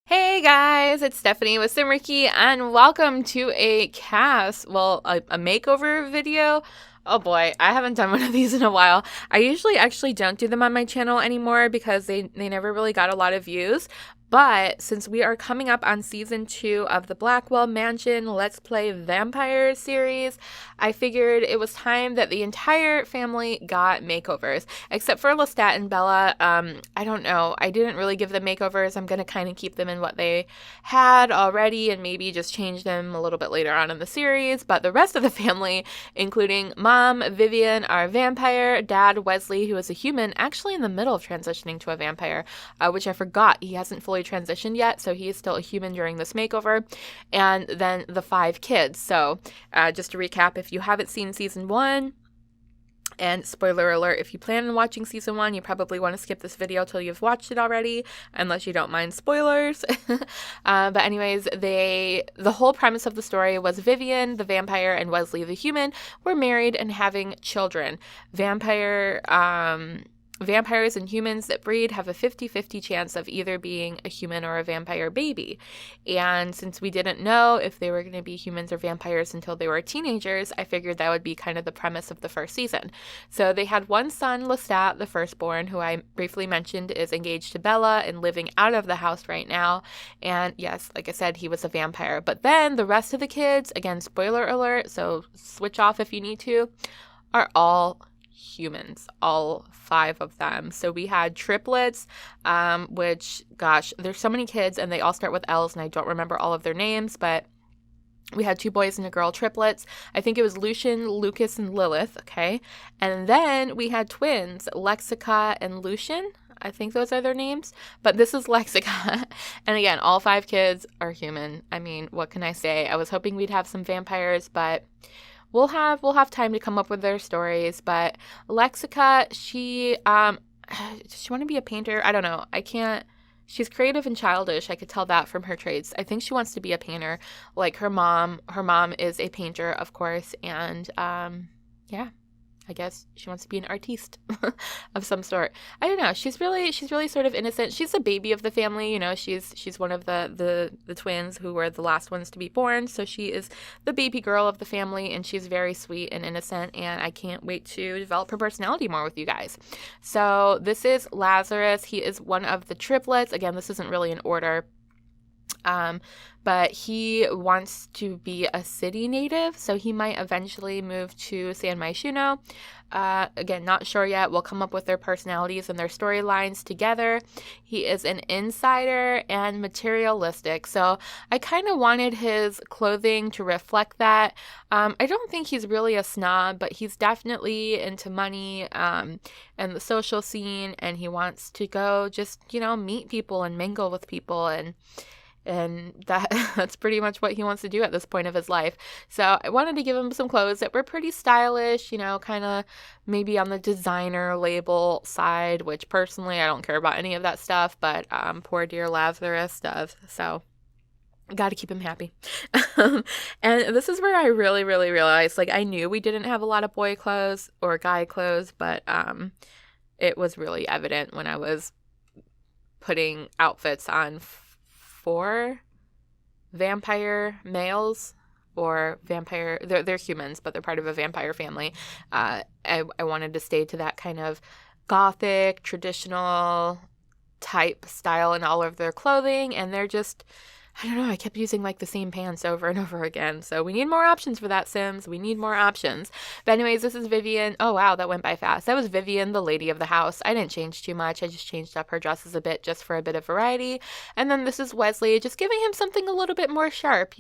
Hey guys, it's Stephanie with Simarchy, and welcome to a makeover video. Oh boy, I haven't done one of these in a while. I usually actually don't do them on my channel anymore because they never really got a lot of views. But since we are coming up on season 2 of the Blackwell Mansion Let's Play Vampire series, I figured it was time that the entire family got makeovers. Except for Lestat and Bella, I don't know. I didn't really give them makeovers. I'm going to kind of keep them in what they had already and maybe just change them a little bit later on in the series. But the rest of the family, including Mom, Vivian, our vampire, Dad, Wesley, who is a human, actually in the middle of transitioning to a vampire, which I forgot. He hasn't fully transitioned yet, so he is still a human during this makeover. And then the 5 kids. So just to recap, if you haven't seen season 1, and spoiler alert, if you plan on watching season 1, you probably want to skip this video till you've watched it already, unless you don't mind spoilers. But anyways, the whole premise of the story was Vivian, the vampire, and Wesley, the human, were married and having children. Vampires and humans that breed have a 50-50 chance of either being a human or a vampire baby. And since we didn't know if they were going to be humans or vampires until they were teenagers, I figured that would be kind of the premise of the first season. So they had one son, Lestat, the firstborn, who I briefly mentioned is engaged to Bella and living out of the house right now. And yes, like I said, he was a vampire. But then the rest of the kids, again, spoiler alert, so switch off if you need to, are all humans, all 5 of them. So we had triplets, which, gosh, there's so many kids and they all start with L's and I don't remember all of their names, but we had 2 boys and a girl triplets. I think it was Lucian, Lucas, and Lilith, okay? And then we had twins, Lexica and Lucian. I think those are their names, but this is Lexica. And again, all 5 kids are human. I mean, what can I say? I was hoping we'd have some vampires, but we'll have time to come up with their stories. But Lexica, she does she want to be a painter? I don't know. I can't. She's creative and childish. I could tell that from her traits. I think she wants to be a painter, like her mom. Her mom is a painter, of course, and yeah. I guess she wants to be an artiste of some sort. I don't know. She's really sort of innocent. She's the baby of the family, you know. She's one of the twins who were the last ones to be born. So she is the baby girl of the family, and she's very sweet and innocent. And I can't wait to develop her personality more with you guys. So this is Lazarus. He is one of the triplets. Again, this isn't really in order. But he wants to be a city native, so he might eventually move to San Myshuno. Again, not sure yet. We'll come up with their personalities and their storylines together. He is an insider and materialistic, so I kind of wanted his clothing to reflect that. I don't think he's really a snob, but he's definitely into money and the social scene, and he wants to go just, meet people and mingle with people, and that's pretty much what he wants to do at this point of his life. So I wanted to give him some clothes that were pretty stylish, kind of maybe on the designer label side, which personally I don't care about any of that stuff, but poor dear Lazarus does. So got to keep him happy. And this is where I really, really realized, I knew we didn't have a lot of boy clothes or guy clothes, but it was really evident when I was putting outfits on for vampire males or vampire, they're humans, but they're part of a vampire family. I wanted to stay to that kind of gothic, traditional type style in all of their clothing, and they're just, I don't know, I kept using the same pants over and over again. So we need more options for that, Sims. We need more options. But anyways, this is Vivian. Oh, wow, that went by fast. That was Vivian, the lady of the house. I didn't change too much. I just changed up her dresses a bit just for a bit of variety. And then this is Wesley, just giving him something a little bit more sharp,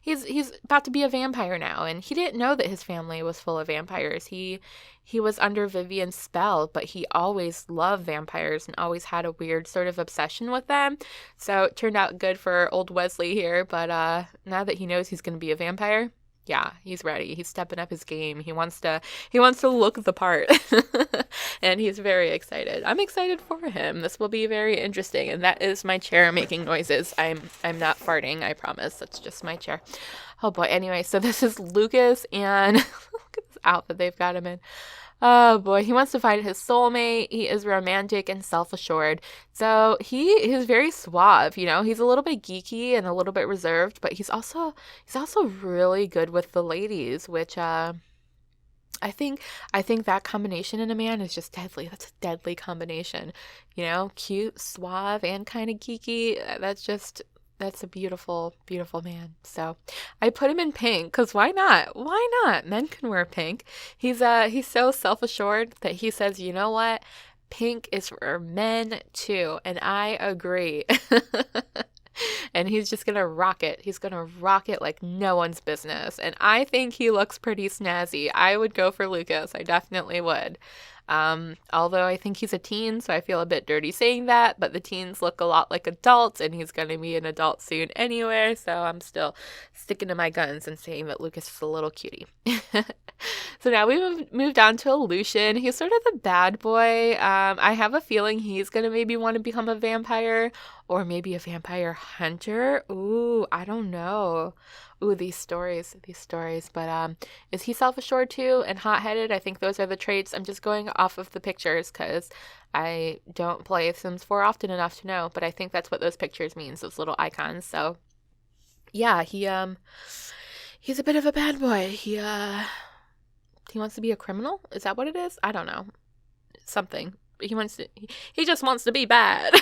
He's about to be a vampire now, and he didn't know that his family was full of vampires. He was under Vivian's spell, but he always loved vampires and always had a weird sort of obsession with them. So it turned out good for old Wesley here, but now that he knows he's going to be a vampire, yeah, he's ready. He's stepping up his game. He wants to look the part. And he's very excited. I'm excited for him. This will be very interesting. And that is my chair making noises. I'm not farting, I promise. That's just my chair. Oh boy. Anyway, so this is Lucas, and look at this outfit they've got him in. Oh boy, he wants to find his soulmate. He is romantic and self-assured. So he is very suave, you know. He's a little bit geeky and a little bit reserved, but he's also really good with the ladies, which I think I think that combination in a man is just deadly. That's a deadly combination. You know, cute, suave, and kind of geeky. That's a beautiful, beautiful man. So I put him in pink because why not? Why not? Men can wear pink. He's so self-assured that he says, you know what? Pink is for men too, and I agree. And he's just gonna rock it. He's gonna rock it like no one's business. And I think he looks pretty snazzy. I would go for Lucas. I definitely would. Although I think he's a teen, so I feel a bit dirty saying that, but the teens look a lot like adults, and he's going to be an adult soon anyway, so I'm still sticking to my guns and saying that Lucas is a little cutie. So now we've moved on to Lucian. He's sort of the bad boy. I have a feeling he's going to maybe want to become a vampire or maybe a vampire hunter. Ooh, I don't know. Ooh, these stories. But is he self-assured too and hot-headed? I think those are the traits. I'm just going off of the pictures because I don't play Sims 4 often enough to know, but I think that's what those pictures means, those little icons. So yeah, he's a bit of a bad boy. He wants to be a criminal? Is that what it is? I don't know. Something. He just wants to be bad.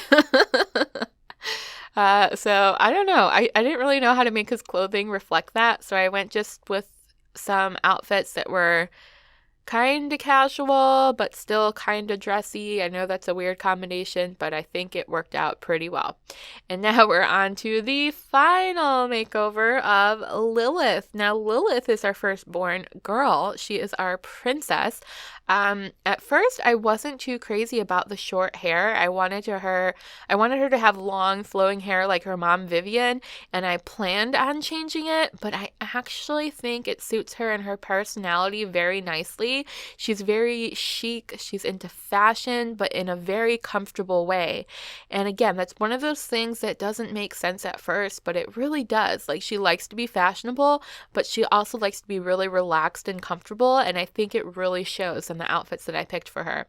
So I don't know. I didn't really know how to make his clothing reflect that, so I went just with some outfits that were kind of casual, but still kind of dressy. I know that's a weird combination, but I think it worked out pretty well. And now we're on to the final makeover of Lilith. Now, Lilith is our firstborn girl. She is our princess. At first, I wasn't too crazy about the short hair. I wanted her to have long, flowing hair like her mom, Vivian, and I planned on changing it, but I actually think it suits her and her personality very nicely. She's very chic. She's into fashion, but in a very comfortable way. And again, that's one of those things that doesn't make sense at first, but it really does. Like, she likes to be fashionable, but she also likes to be really relaxed and comfortable, and I think it really shows in the outfits that I picked for her.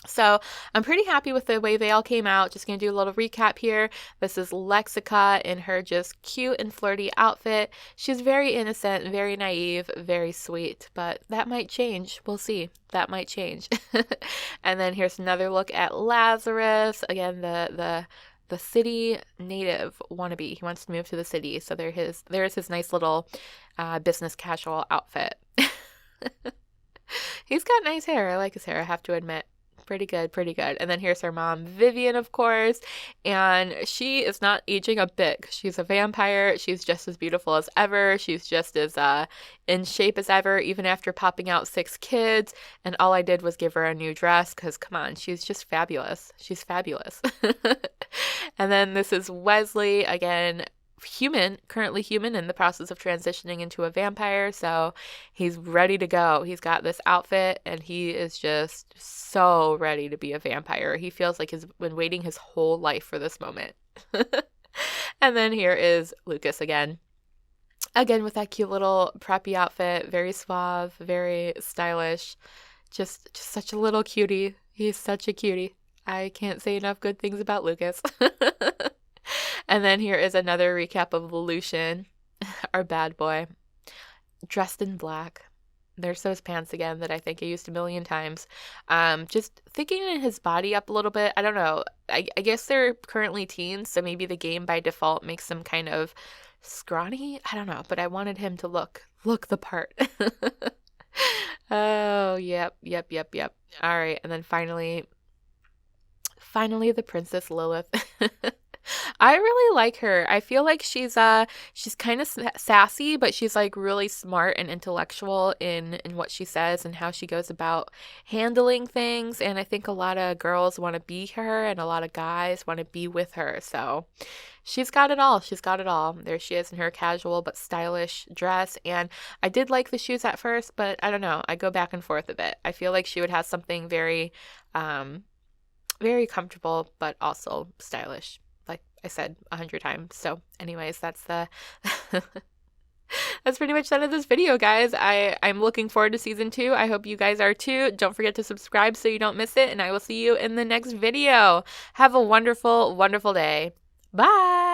So I'm pretty happy with the way they all came out. Just going to do a little recap here. This is Lexica in her just cute and flirty outfit. She's very innocent, very naive, very sweet, but that might change. We'll see. That might change. And then here's another look at Lazarus. Again, the city native wannabe. He wants to move to the city. So there's his nice little business casual outfit. He's got nice hair. I like his hair, I have to admit. Pretty good, pretty good. And then here's her mom, Vivian, of course. And she is not aging a bit. She's a vampire. She's just as beautiful as ever. She's just as in shape as ever, even after popping out 6 kids. And all I did was give her a new dress because, come on, she's just fabulous. She's fabulous. And then this is Wesley, again, currently human in the process of transitioning into a vampire, so he's ready to go. He's got this outfit and he is just so ready to be a vampire. He feels like he's been waiting his whole life for this moment. And then here is Lucas again with that cute little preppy outfit, very suave, very stylish, just such a little cutie. He's such a cutie. I can't say enough good things about Lucas. And then here is another recap of Lucian, our bad boy, dressed in black. There's those pants again that I think I used a million times. Just thinking his body up a little bit. I don't know. I guess they're currently teens, so maybe the game by default makes them kind of scrawny. I don't know, but I wanted him to look the part. Oh, yep. All right, and then finally the Princess Lilith. I really like her. I feel like she's kind of sassy, but she's like really smart and intellectual in what she says and how she goes about handling things. And I think a lot of girls want to be her and a lot of guys want to be with her. So she's got it all. There she is in her casual but stylish dress. And I did like the shoes at first, but I don't know. I go back and forth a bit. I feel like she would have something very, very comfortable, but also stylish. I said 100 times. So anyways, that's That's pretty much the end of this video, guys. I'm looking forward to season 2. I hope you guys are too. Don't forget to subscribe so you don't miss it, and I will see you in the next video. Have a wonderful, wonderful day. Bye!